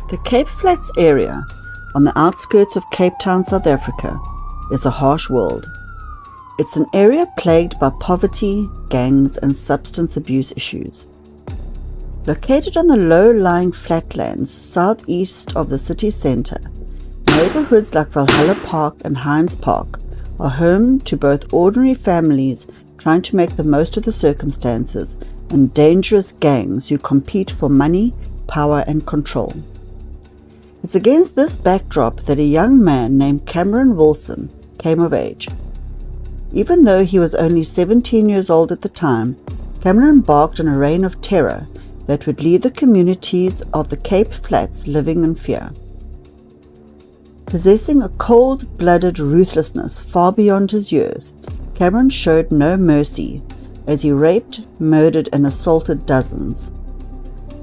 The Cape Flats area, on the outskirts of Cape Town, South Africa, is a harsh world. It's an area plagued by poverty, gangs, and substance abuse issues. Located on the low-lying flatlands southeast of the city centre, neighbourhoods like Valhalla Park and Hines Park are home to both ordinary families trying to make the most of the circumstances and dangerous gangs who compete for money, power, and control. It's against this backdrop that a young man named Cameron Wilson came of age. Even though he was only 17 years old at the time, Cameron embarked on a reign of terror that would leave the communities of the Cape Flats living in fear. Possessing a cold-blooded ruthlessness far beyond his years, Cameron showed no mercy as he raped, murdered, and assaulted dozens.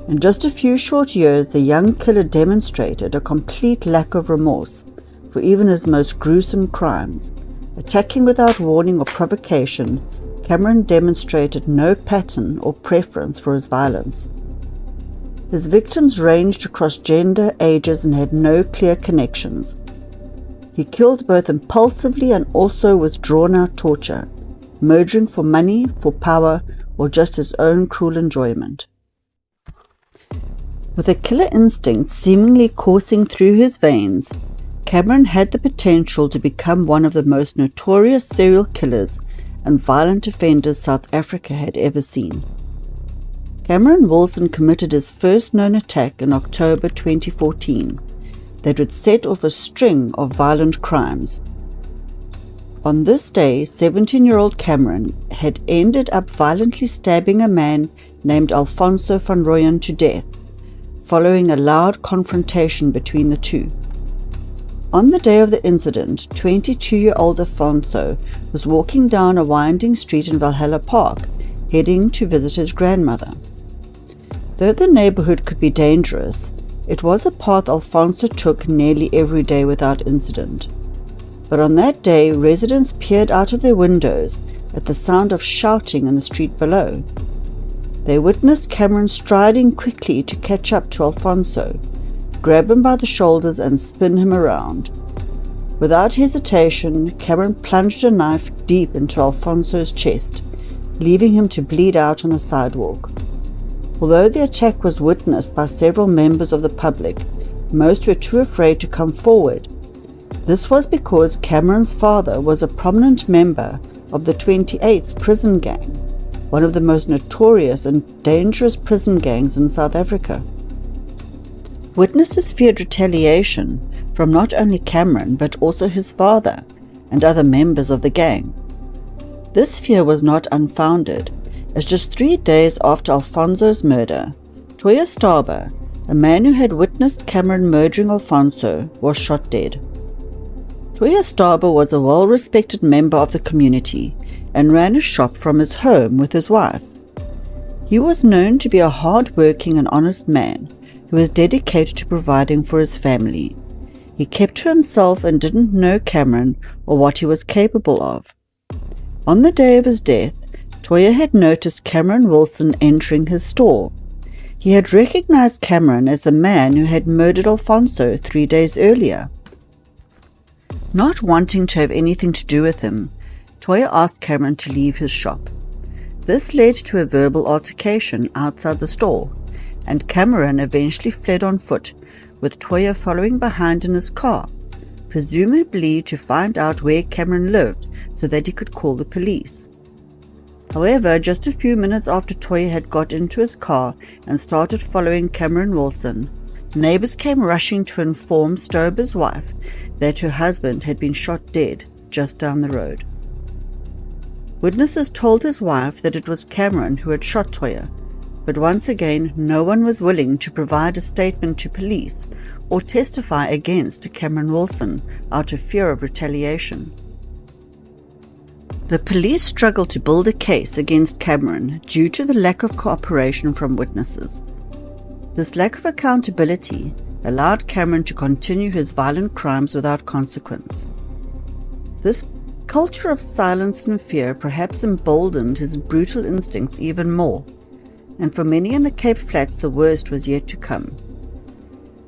In just a few short years, the young killer demonstrated a complete lack of remorse for even his most gruesome crimes. Attacking without warning or provocation, Cameron demonstrated no pattern or preference for his violence. His victims ranged across gender, ages, and had no clear connections. He killed both impulsively and also with drawn-out torture, murdering for money, for power, or just his own cruel enjoyment. With a killer instinct seemingly coursing through his veins, Cameron had the potential to become one of the most notorious serial killers and violent offenders South Africa had ever seen. Cameron Wilson committed his first known attack in October 2014 that would set off a string of violent crimes. On this day, 17-year-old Cameron had ended up violently stabbing a man named Alfonso van Rooyen to death, following a loud confrontation between the two. On the day of the incident, 22-year-old Alfonso was walking down a winding street in Valhalla Park, heading to visit his grandmother. Though the neighborhood could be dangerous, it was a path Alfonso took nearly every day without incident. But on that day, residents peered out of their windows at the sound of shouting in the street below. They witnessed Cameron striding quickly to catch up to Alfonso, grab him by the shoulders and spin him around. Without hesitation, Cameron plunged a knife deep into Alfonso's chest, leaving him to bleed out on the sidewalk. Although the attack was witnessed by several members of the public, most were too afraid to come forward. This was because Cameron's father was a prominent member of the 28th prison gang, one of the most notorious and dangerous prison gangs in South Africa. Witnesses feared retaliation from not only Cameron but also his father and other members of the gang. This fear was not unfounded, as just 3 days after Alfonso's murder, Toya Starber, a man who had witnessed Cameron murdering Alfonso, was shot dead. Toya Starber was a well-respected member of the community and ran a shop from his home with his wife. He was known to be a hard-working and honest man who was dedicated to providing for his family. He kept to himself and didn't know Cameron or what he was capable of. On the day of his death, Toya had noticed Cameron Wilson entering his store. He had recognized Cameron as the man who had murdered Alfonso 3 days earlier. Not wanting to have anything to do with him, Toya asked Cameron to leave his shop. This led to a verbal altercation outside the store, and Cameron eventually fled on foot, with Toya following behind in his car, presumably to find out where Cameron lived so that he could call the police. However, just a few minutes after Toya had got into his car and started following Cameron Wilson, neighbors came rushing to inform Starber's wife that her husband had been shot dead just down the road. Witnesses told his wife that it was Cameron who had shot Toya, but once again no one was willing to provide a statement to police or testify against Cameron Wilson out of fear of retaliation. The police struggled to build a case against Cameron due to the lack of cooperation from witnesses. This lack of accountability allowed Cameron to continue his violent crimes without consequence. This culture of silence and fear perhaps emboldened his brutal instincts even more, and for many in the Cape Flats the worst was yet to come.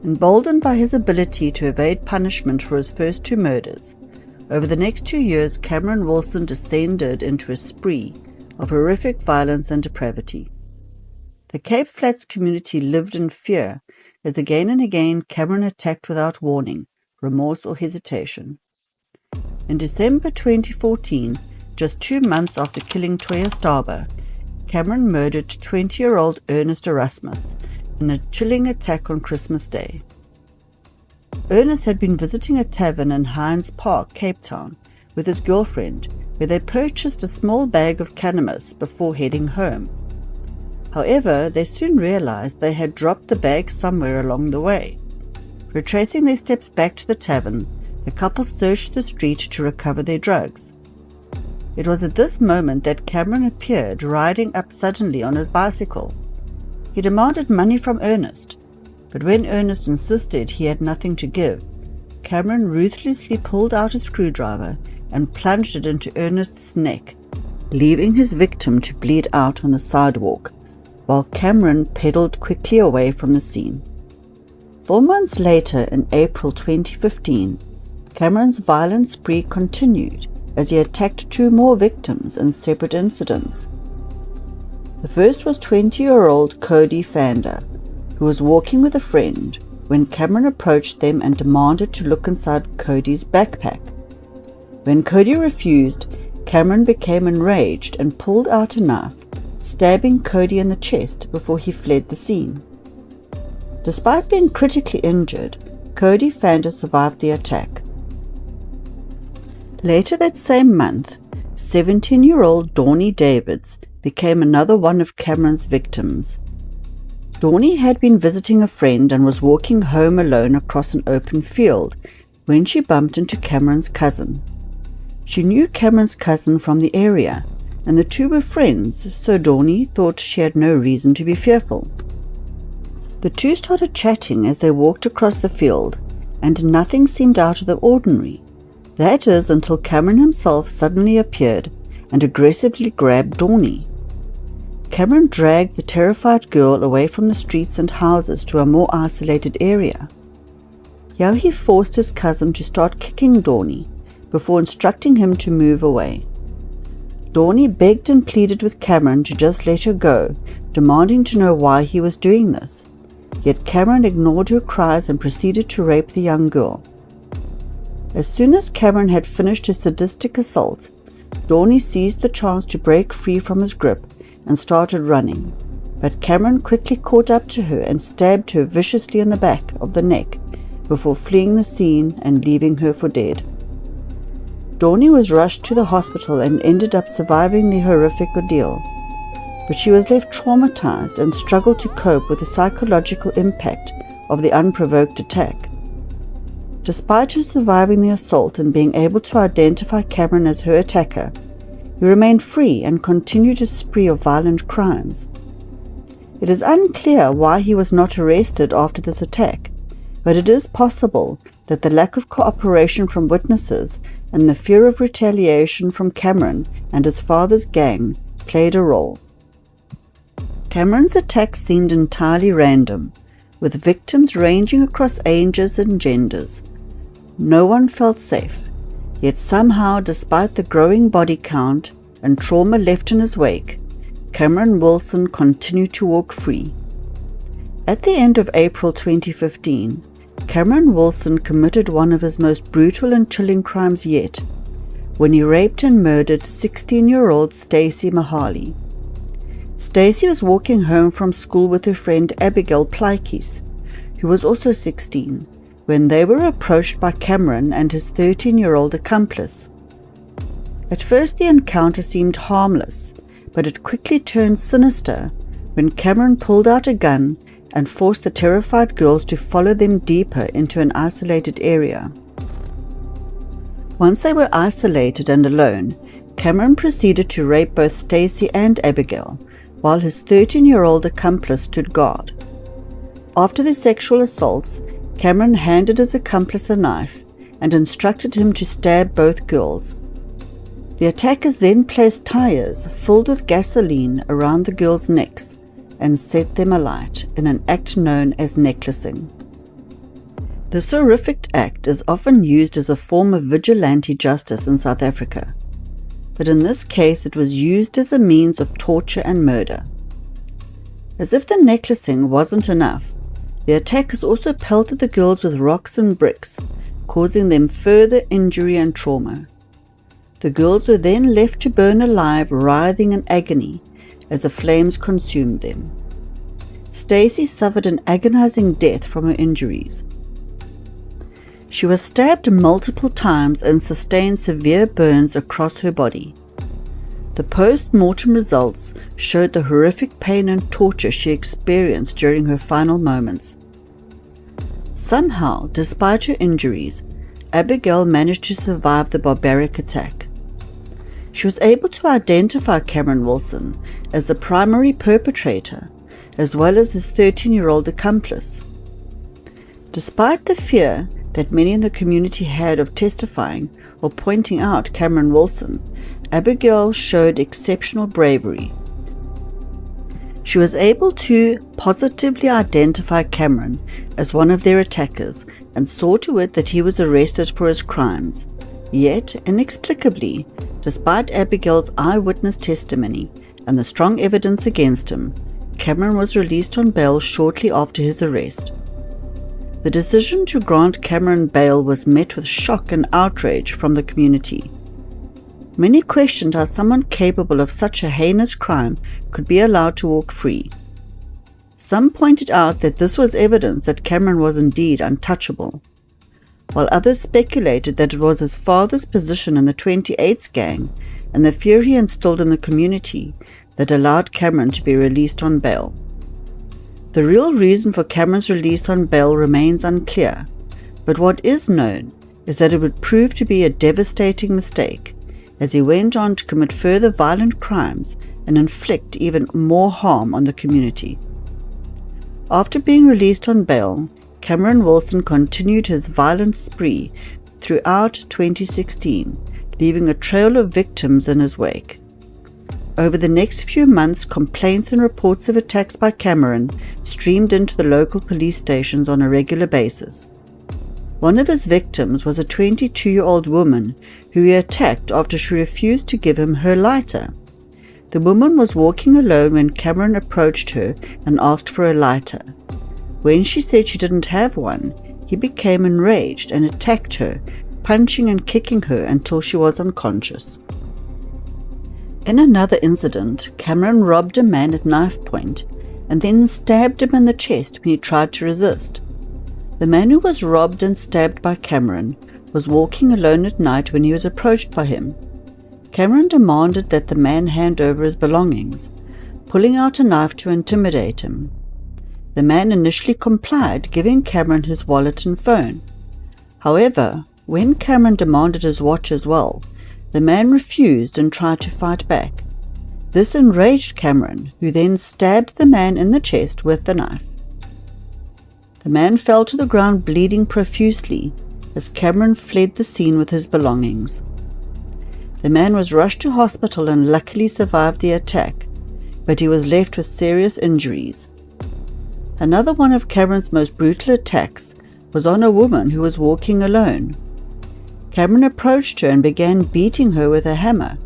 Emboldened by his ability to evade punishment for his first 2 murders, over the next 2 years Cameron Wilson descended into a spree of horrific violence and depravity. The Cape Flats community lived in fear as again and again Cameron attacked without warning, remorse or hesitation. In December 2014, just 2 months after killing Toya Stauber, Cameron murdered 20-year-old Ernest Erasmus in a chilling attack on Christmas Day. Ernest had been visiting a tavern in Hines Park, Cape Town, with his girlfriend, where they purchased a small bag of cannabis before heading home. However, they soon realized they had dropped the bag somewhere along the way. Retracing their steps back to the tavern, the couple searched the street to recover their drugs. It was at this moment that Cameron appeared, riding up suddenly on his bicycle. He demanded money from Ernest, but when Ernest insisted he had nothing to give, Cameron ruthlessly pulled out a screwdriver and plunged it into Ernest's neck, leaving his victim to bleed out on the sidewalk, while Cameron pedaled quickly away from the scene. 4 months later, in April 2015, Cameron's violent spree continued as he attacked 2 more victims in separate incidents. The first was 20-year-old Cody Fander, who was walking with a friend when Cameron approached them and demanded to look inside Cody's backpack. When Cody refused, Cameron became enraged and pulled out a knife, stabbing Cody in the chest before he fled the scene. Despite being critically injured, Cody Fander survived the attack. Later that same month, 17-year-old Dawnie Davids became another one of Cameron's victims. Dawnie had been visiting a friend and was walking home alone across an open field when she bumped into Cameron's cousin. She knew Cameron's cousin from the area, and the 2 were friends, so Dawnie thought she had no reason to be fearful. The 2 started chatting as they walked across the field, and nothing seemed out of the ordinary. That is, until Cameron himself suddenly appeared and aggressively grabbed Dawnie. Cameron dragged the terrified girl away from the streets and houses to a more isolated area. Here he forced his cousin to start kicking Dawnie before instructing him to move away. Dawnie begged and pleaded with Cameron to just let her go, demanding to know why he was doing this. Yet Cameron ignored her cries and proceeded to rape the young girl. As soon as Cameron had finished his sadistic assault, Dawnie seized the chance to break free from his grip and started running, but Cameron quickly caught up to her and stabbed her viciously in the back of the neck before fleeing the scene and leaving her for dead. Dawnie was rushed to the hospital and ended up surviving the horrific ordeal, but she was left traumatized and struggled to cope with the psychological impact of the unprovoked attack. Despite her surviving the assault and being able to identify Cameron as her attacker, he remained free and continued his spree of violent crimes. It is unclear why he was not arrested after this attack, but it is possible that the lack of cooperation from witnesses and the fear of retaliation from Cameron and his father's gang played a role. Cameron's attack seemed entirely random, with victims ranging across ages and genders. No one felt safe, yet somehow, despite the growing body count and trauma left in his wake, Cameron Wilson continued to walk free. At the end of April 2015, Cameron Wilson committed one of his most brutal and chilling crimes yet, when he raped and murdered 16-year-old Stacey Mahali. Stacey was walking home from school with her friend Abigail Plykes, who was also 16, when they were approached by Cameron and his 13-year-old accomplice. At first the encounter seemed harmless, but it quickly turned sinister when Cameron pulled out a gun and forced the terrified girls to follow them deeper into an isolated area. Once they were isolated and alone, Cameron proceeded to rape both Stacey and Abigail, while his 13-year-old accomplice stood guard. After the sexual assaults, Cameron handed his accomplice a knife and instructed him to stab both girls. The attackers then placed tires filled with gasoline around the girls' necks and set them alight in an act known as necklacing. This horrific act is often used as a form of vigilante justice in South Africa, but in this case it was used as a means of torture and murder. As if the necklacing wasn't enough, the attackers also pelted the girls with rocks and bricks, causing them further injury and trauma. The girls were then left to burn alive, writhing in agony as the flames consumed them. Stacy suffered an agonizing death from her injuries. She was stabbed multiple times and sustained severe burns across her body. The post-mortem results showed the horrific pain and torture she experienced during her final moments. Somehow, despite her injuries, Abigail managed to survive the barbaric attack. She was able to identify Cameron Wilson as the primary perpetrator, as well as his 13-year-old accomplice. Despite the fear that many in the community had of testifying or pointing out Cameron Wilson, Abigail showed exceptional bravery. She was able to positively identify Cameron as one of their attackers and saw to it that he was arrested for his crimes. Yet, inexplicably, despite Abigail's eyewitness testimony and the strong evidence against him, Cameron was released on bail shortly after his arrest. The decision to grant Cameron bail was met with shock and outrage from the community. Many questioned how someone capable of such a heinous crime could be allowed to walk free. Some pointed out that this was evidence that Cameron was indeed untouchable, while others speculated that it was his father's position in the 28's gang and the fear he instilled in the community that allowed Cameron to be released on bail. The real reason for Cameron's release on bail remains unclear, but what is known is that it would prove to be a devastating mistake, as he went on to commit further violent crimes and inflict even more harm on the community. After being released on bail, Cameron Wilson continued his violent spree throughout 2016, leaving a trail of victims in his wake. Over the next few months, complaints and reports of attacks by Cameron streamed into the local police stations on a regular basis. One of his victims was a 22-year-old woman who he attacked after she refused to give him her lighter. The woman was walking alone when Cameron approached her and asked for a lighter. When she said she didn't have one, he became enraged and attacked her, punching and kicking her until she was unconscious. In another incident, Cameron robbed a man at knife point and then stabbed him in the chest when he tried to resist. The man who was robbed and stabbed by Cameron was walking alone at night when he was approached by him. Cameron demanded that the man hand over his belongings, pulling out a knife to intimidate him. The man initially complied, giving Cameron his wallet and phone. However, when Cameron demanded his watch as well, the man refused and tried to fight back. This enraged Cameron, who then stabbed the man in the chest with the knife. The man fell to the ground bleeding profusely as Cameron fled the scene with his belongings. The man was rushed to hospital and luckily survived the attack, but he was left with serious injuries. Another one of Cameron's most brutal attacks was on a woman who was walking alone. Cameron approached her and began beating her with a hammer,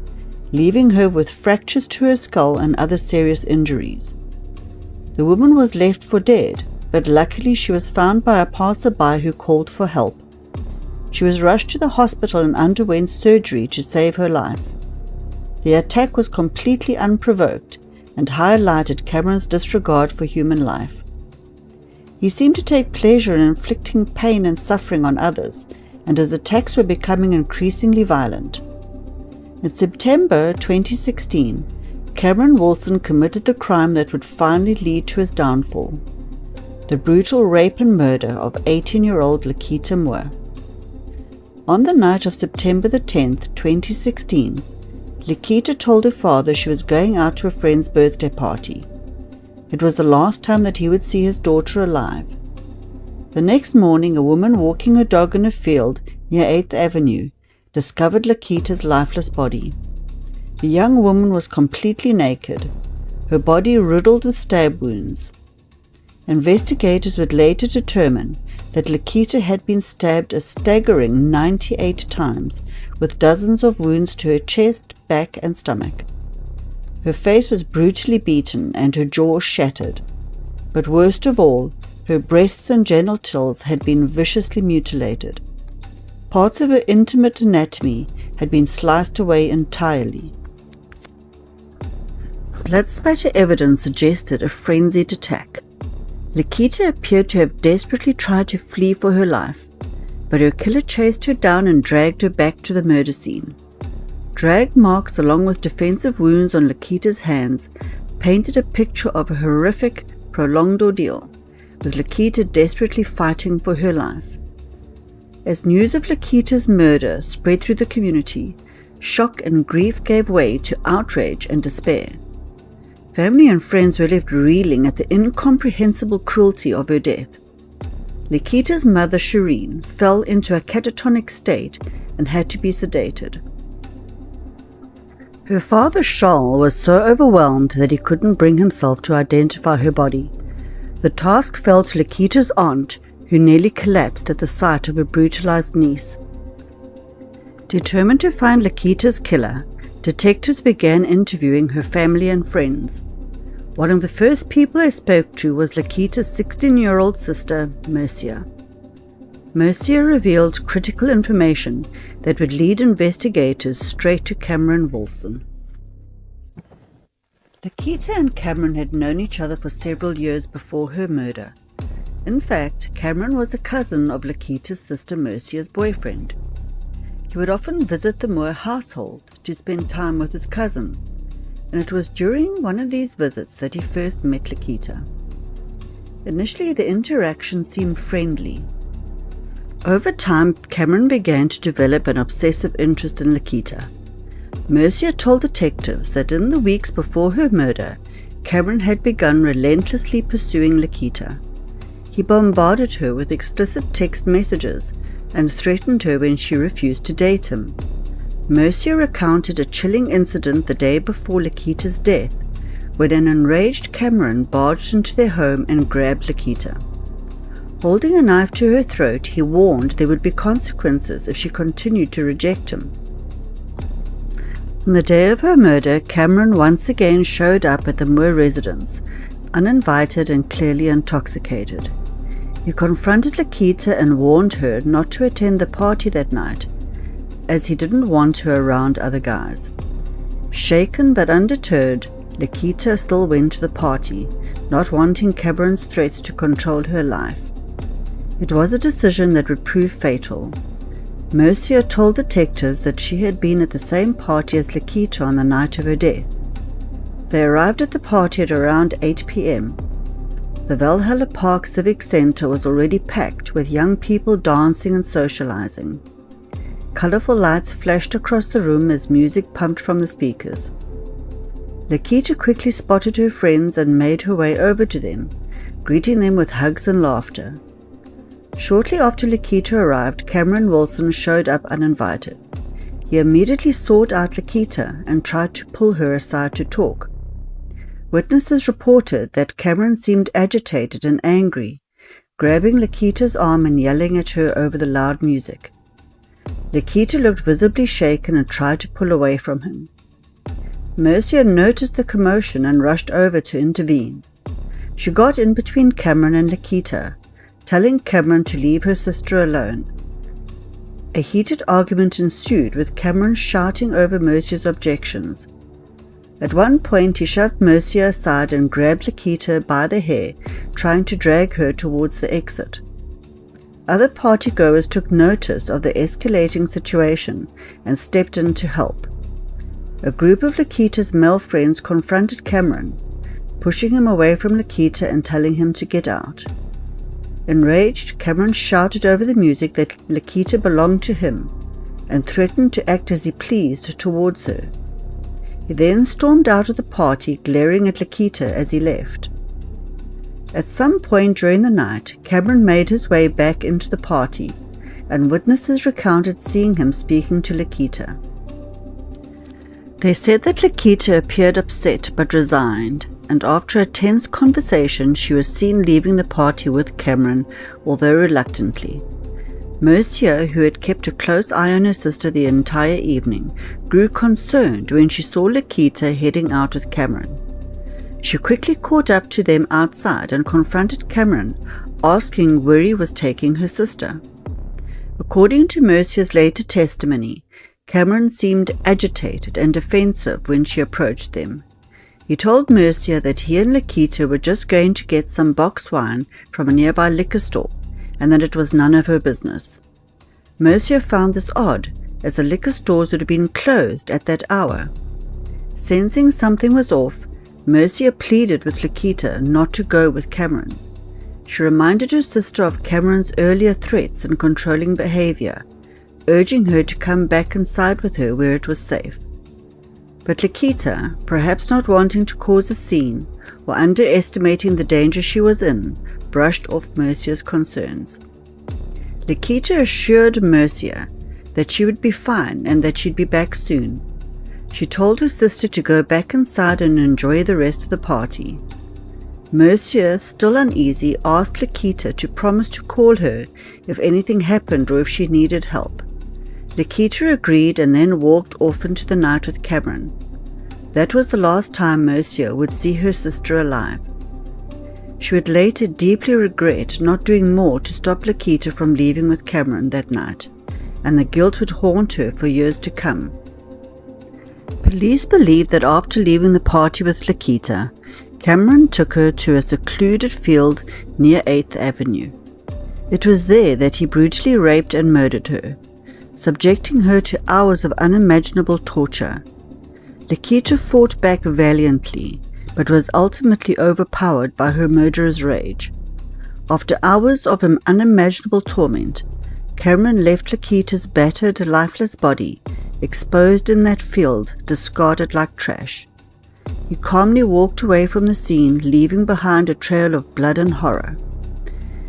leaving her with fractures to her skull and other serious injuries. The woman was left for dead, but luckily she was found by a passerby who called for help. She was rushed to the hospital and underwent surgery to save her life. The attack was completely unprovoked and highlighted Cameron's disregard for human life. He seemed to take pleasure in inflicting pain and suffering on others, and his attacks were becoming increasingly violent. In September 2016, Cameron Wilson committed the crime that would finally lead to his downfall: the brutal rape and murder of 18-year-old Lakita Moore. On the night of September the 10th, 2016, Lakita told her father she was going out to a friend's birthday party. It was the last time that he would see his daughter alive. The next morning, a woman walking her dog in a field near 8th Avenue discovered Lakita's lifeless body. The young woman was completely naked, her body riddled with stab wounds. Investigators would later determine that Lakita had been stabbed a staggering 98 times, with dozens of wounds to her chest, back, and stomach. Her face was brutally beaten and her jaw shattered. But worst of all, her breasts and genitals had been viciously mutilated. Parts of her intimate anatomy had been sliced away entirely. Blood spatter evidence suggested a frenzied attack. Lakita appeared to have desperately tried to flee for her life, but her killer chased her down and dragged her back to the murder scene. Drag marks along with defensive wounds on Lakita's hands painted a picture of a horrific, prolonged ordeal, with Lakita desperately fighting for her life. As news of Lakita's murder spread through the community, shock and grief gave way to outrage and despair. Family and friends were left reeling at the incomprehensible cruelty of her death. Lakita's mother, Shireen, fell into a catatonic state and had to be sedated. Her father, Charles, was so overwhelmed that he couldn't bring himself to identify her body. The task fell to Lakita's aunt, who nearly collapsed at the sight of her brutalized niece. Determined to find Lakita's killer, detectives began interviewing her family and friends. One of the first people they spoke to was Lakita's 16-year-old sister, Mercia. Mercia revealed critical information that would lead investigators straight to Cameron Wilson. Lakita and Cameron had known each other for several years before her murder. In fact, Cameron was a cousin of Lakita's sister Mercia's boyfriend. He would often visit the Moore household to spend time with his cousin, and it was during one of these visits that he first met Lakita. Initially, the interaction seemed friendly. Over time, Cameron began to develop an obsessive interest in Lakita. Mercia told detectives that in the weeks before her murder, Cameron had begun relentlessly pursuing Lakita. He bombarded her with explicit text messages and threatened her when she refused to date him. Mercia recounted a chilling incident the day before Lakita's death, when an enraged Cameron barged into their home and grabbed Lakita. Holding a knife to her throat, he warned there would be consequences if she continued to reject him. On the day of her murder, Cameron once again showed up at the Moore residence, uninvited and clearly intoxicated. He confronted Lakita and warned her not to attend the party that night, as he didn't want her around other guys. Shaken but undeterred, Lakita still went to the party, not wanting Cameron's threats to control her life. It was a decision that would prove fatal. Mercia told detectives that she had been at the same party as Lakita on the night of her death. They arrived at the party at around 8 p.m. The Valhalla Park Civic Center was already packed with young people dancing and socializing. Colorful lights flashed across the room as music pumped from the speakers. Lakita quickly spotted her friends and made her way over to them, greeting them with hugs and laughter. Shortly after Lakita arrived, Cameron Wilson showed up uninvited. He immediately sought out Lakita and tried to pull her aside to talk. Witnesses reported that Cameron seemed agitated and angry, grabbing Lakita's arm and yelling at her over the loud music. Lakita looked visibly shaken and tried to pull away from him. Mercia noticed the commotion and rushed over to intervene. She got in between Cameron and Lakita, telling Cameron to leave her sister alone. A heated argument ensued, with Cameron shouting over Mercia's objections. At one point, he shoved Mercia aside and grabbed Lakita by the hair, trying to drag her towards the exit. Other partygoers took notice of the escalating situation and stepped in to help. A group of Lakita's male friends confronted Cameron, pushing him away from Lakita and telling him to get out. Enraged, Cameron shouted over the music that Lakita belonged to him and threatened to act as he pleased towards her. He then stormed out of the party, glaring at Lakita as he left. At some point during the night, Cameron made his way back into the party, and witnesses recounted seeing him speaking to Lakita. They said that Lakita appeared upset but resigned. and after a tense conversation, she was seen leaving the party with Cameron, although reluctantly. Mercia, who had kept a close eye on her sister the entire evening, grew concerned when she saw Lakita heading out with Cameron. She quickly caught up to them outside and confronted Cameron, asking where he was taking her sister. According to Mercia's later testimony, Cameron seemed agitated and defensive when she approached them. He told Mercia that he and Lakita were just going to get some box wine from a nearby liquor store, and that it was none of her business. Mercia found this odd, as the liquor stores would have been closed at that hour. Sensing something was off, Mercia pleaded with Lakita not to go with Cameron. She reminded her sister of Cameron's earlier threats and controlling behavior, urging her to come back and side with her where it was safe. But Lakita, perhaps not wanting to cause a scene or underestimating the danger she was in, brushed off Mercia's concerns. Lakita assured Mercia that she would be fine and that she'd be back soon. She told her sister to go back inside and enjoy the rest of the party. Mercia, still uneasy, asked Lakita to promise to call her if anything happened or if she needed help. Lakita agreed and then walked off into the night with Cameron. That was the last time Mercia would see her sister alive. She would later deeply regret not doing more to stop Lakita from leaving with Cameron that night, and the guilt would haunt her for years to come. Police believe that after leaving the party with Lakita, Cameron took her to a secluded field near 8th Avenue. It was there that he brutally raped and murdered her, subjecting her to hours of unimaginable torture. Lakita fought back valiantly, but was ultimately overpowered by her murderer's rage. After hours of unimaginable torment, Cameron left Lakita's battered, lifeless body exposed in that field, discarded like trash. He calmly walked away from the scene, leaving behind a trail of blood and horror.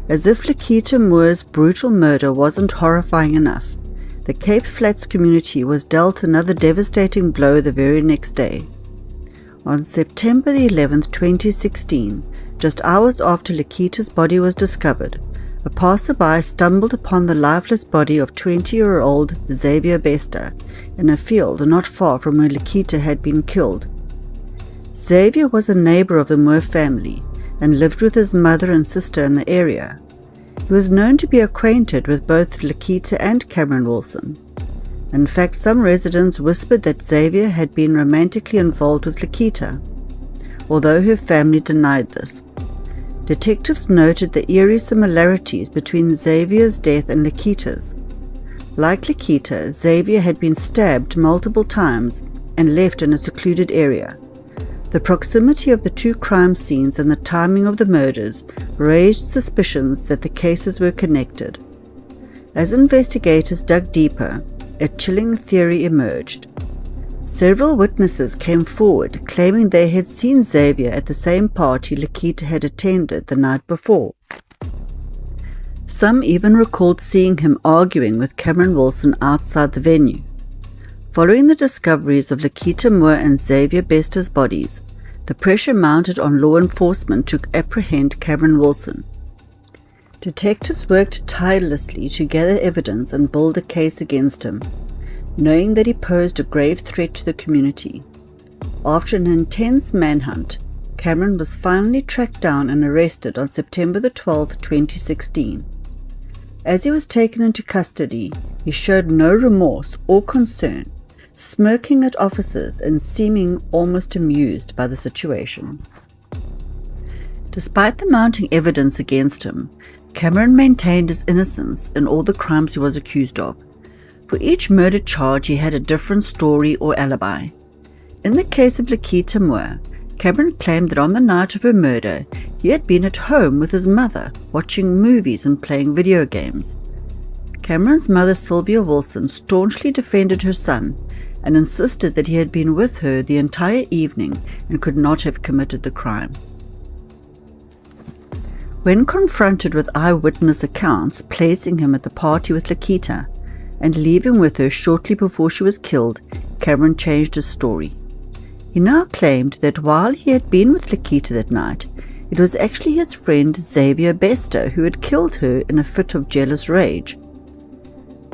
As if Lakita Moore's brutal murder wasn't horrifying enough, the Cape Flats community was dealt another devastating blow the very next day. On September 11, 2016, just hours after Lakita's body was discovered, a passerby stumbled upon the lifeless body of 20-year-old Xavier Bester in a field not far from where Lakita had been killed. Xavier was a neighbor of the Moore family and lived with his mother and sister in the area. He was known to be acquainted with both Lakita and Cameron Wilson. In fact, some residents whispered that Xavier had been romantically involved with Lakita, although her family denied this. Detectives noted the eerie similarities between Xavier's death and Lakita's. Like Lakita, Xavier had been stabbed multiple times and left in a secluded area. The proximity of the two crime scenes and the timing of the murders raised suspicions that the cases were connected. As investigators dug deeper, a chilling theory emerged. Several witnesses came forward claiming they had seen Xavier at the same party Lakita had attended the night before. Some even recalled seeing him arguing with Cameron Wilson outside the venue. Following the discoveries of Lakita Moore and Xavier Bester's bodies, the pressure mounted on law enforcement to apprehend Cameron Wilson. Detectives worked tirelessly to gather evidence and build a case against him, knowing that he posed a grave threat to the community. After an intense manhunt, Cameron was finally tracked down and arrested on September 12, 2016. As he was taken into custody, he showed no remorse or concern, smirking at officers and seeming almost amused by the situation. Despite the mounting evidence against him, Cameron maintained his innocence in all the crimes he was accused of. For each murder charge, he had a different story or alibi. In the case of Lakita Moore, Cameron claimed that on the night of her murder, he had been at home with his mother, watching movies and playing video games. Cameron's mother, Sylvia Wilson, staunchly defended her son and insisted that he had been with her the entire evening and could not have committed the crime. When confronted with eyewitness accounts placing him at the party with Lakita and leaving with her shortly before she was killed, Cameron changed his story. He now claimed that while he had been with Lakita that night, it was actually his friend Xavier Bester who had killed her in a fit of jealous rage.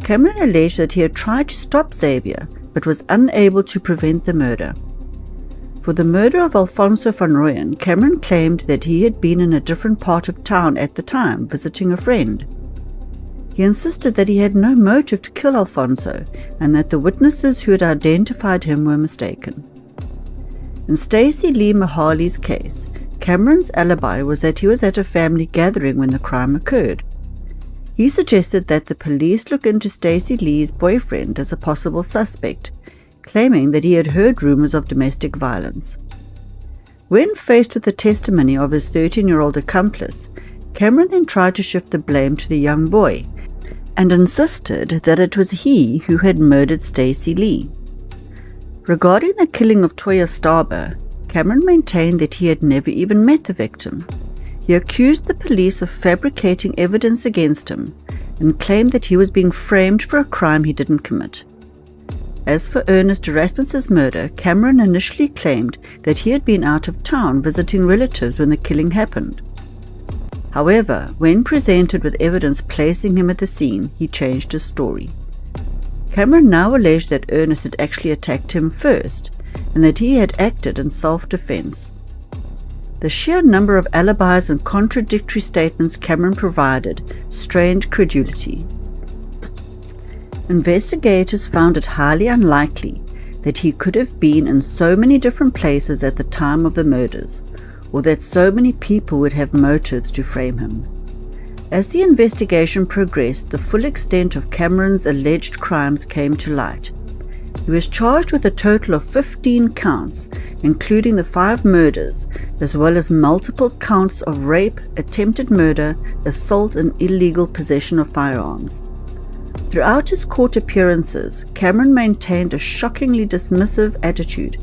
Cameron alleged that he had tried to stop Xavier but was unable to prevent the murder. For the murder of Alfonso van Rooyen, Cameron claimed that he had been in a different part of town at the time, visiting a friend. He insisted that he had no motive to kill Alfonso and that the witnesses who had identified him were mistaken. In Stacey Lee Mahali's case, Cameron's alibi was that he was at a family gathering when the crime occurred. He suggested that the police look into Stacey Lee's boyfriend as a possible suspect, claiming that he had heard rumors of domestic violence. When faced with the testimony of his 13-year-old accomplice, Cameron then tried to shift the blame to the young boy and insisted that it was he who had murdered Stacey Lee. Regarding the killing of Toya Starber, Cameron maintained that he had never even met the victim. He accused the police of fabricating evidence against him and claimed that he was being framed for a crime he didn't commit. As for Ernest Erasmus's murder, Cameron initially claimed that he had been out of town visiting relatives when the killing happened. However, when presented with evidence placing him at the scene, he changed his story. Cameron now alleged that Ernest had actually attacked him first, and that he had acted in self-defense. The sheer number of alibis and contradictory statements Cameron provided strained credulity. Investigators found it highly unlikely that he could have been in so many different places at the time of the murders, or that so many people would have motives to frame him. As the investigation progressed, the full extent of Cameron's alleged crimes came to light. He was charged with a total of 15 counts, including the 5 murders, as well as multiple counts of rape, attempted murder, assault, and illegal possession of firearms. Throughout his court appearances, Cameron maintained a shockingly dismissive attitude.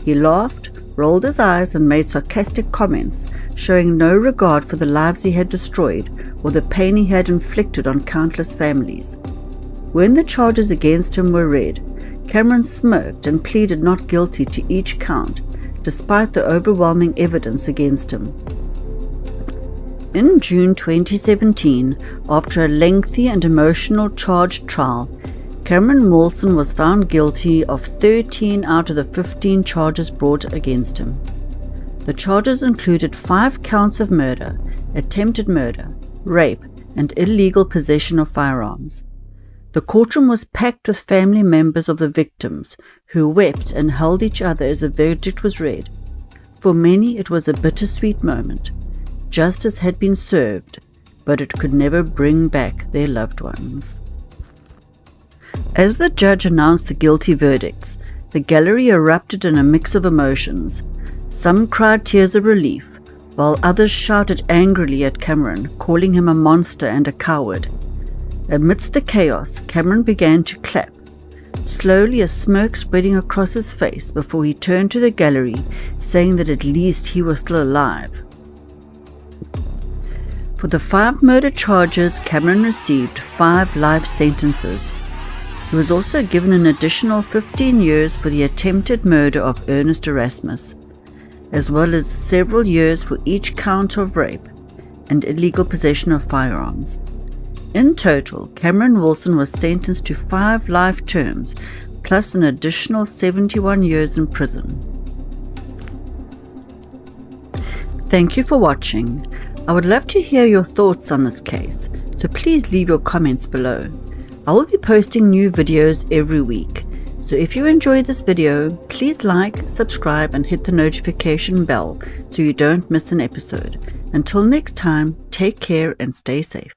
He laughed, rolled his eyes, and made sarcastic comments, showing no regard for the lives he had destroyed or the pain he had inflicted on countless families. When the charges against him were read, Cameron smirked and pleaded not guilty to each count, despite the overwhelming evidence against him. In June 2017, after a lengthy and emotional charged trial, Cameron Molson was found guilty of 13 out of the 15 charges brought against him. The charges included 5 counts of murder, attempted murder, rape, and illegal possession of firearms. The courtroom was packed with family members of the victims, who wept and held each other as the verdict was read. For many, it was a bittersweet moment. Justice had been served, but it could never bring back their loved ones. As the judge announced the guilty verdicts, the gallery erupted in a mix of emotions. Some cried tears of relief, while others shouted angrily at Cameron, calling him a monster and a coward. Amidst the chaos, Cameron began to clap, slowly a smirk spreading across his face before he turned to the gallery, saying that at least he was still alive. For the 5 murder charges, Cameron received 5 life sentences. He was also given an additional 15 years for the attempted murder of Ernest Erasmus, as well as several years for each count of rape and illegal possession of firearms. In total, Cameron Wilson was sentenced to 5 life terms, plus an additional 71 years in prison. Thank you for watching. I would love to hear your thoughts on this case, so please leave your comments below. I will be posting new videos every week, so if you enjoy this video, please like, subscribe, and hit the notification bell so you don't miss an episode. Until next time, take care and stay safe.